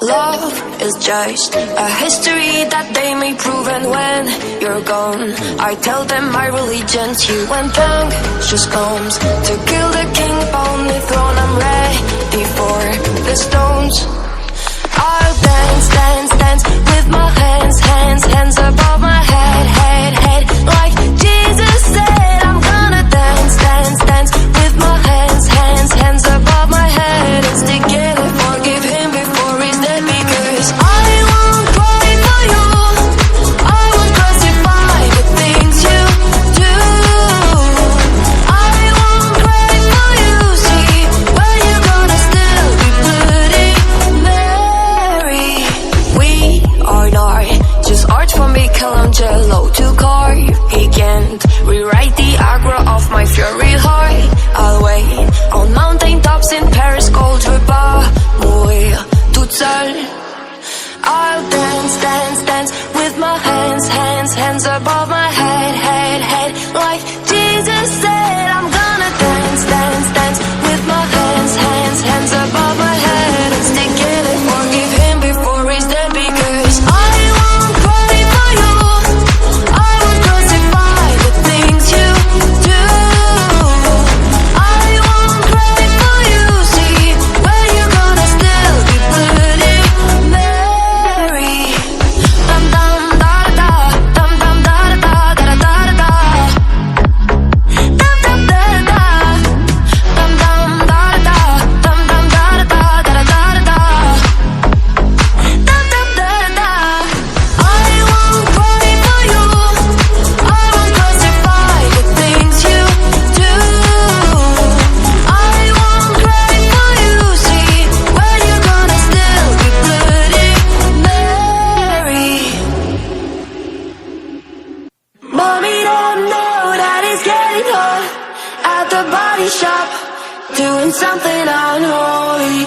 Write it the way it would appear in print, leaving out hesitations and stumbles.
Love is just a history that they may prove, and when you're gone, I tell them my religion's you. When punk just comes to kill the king upon the throne, I'm ready for the stones. I'll dance, dance, dance with my hands, hands, hands above my head, head, head. Like Jesus said, I'm gonna dance, dance, dance with my hands, hands, hands above my head. And stick together, forgive him before he's dead, because I won't cry for you, I won't crucify the things you do. I won't cry for you, see, when you're gonna still be bloody Mary. We are not just art from Michelangelo to carve. He can't rewrite the aggro of my fury heart. I'll wait on mountain tops in Paris, cold Dubai, mobail toute seule. I'll dance, dance, dance with my hands, hands, hands above my head, head, head. Like Jesus said, I'm gonna dance, dance, dance with my hands, hands, hands above my head. And stick it and forgive him before he's dead, because I won't cry for you, I won't crucify the things you do. I won't cry for you, see, when you're gonna still be bloody Mary. Dum dum da da da, dum dum da da da da da da. Dum dum da da, dum dum da da, dum dum da da da da da da. Dum dum da da. I won't cry for you, I won't crucify the things you do. I won't cry for you, see, when you're gonna still be bloody Mary. Mommy don't know that it's getting hot at the body shop, doing something unholy.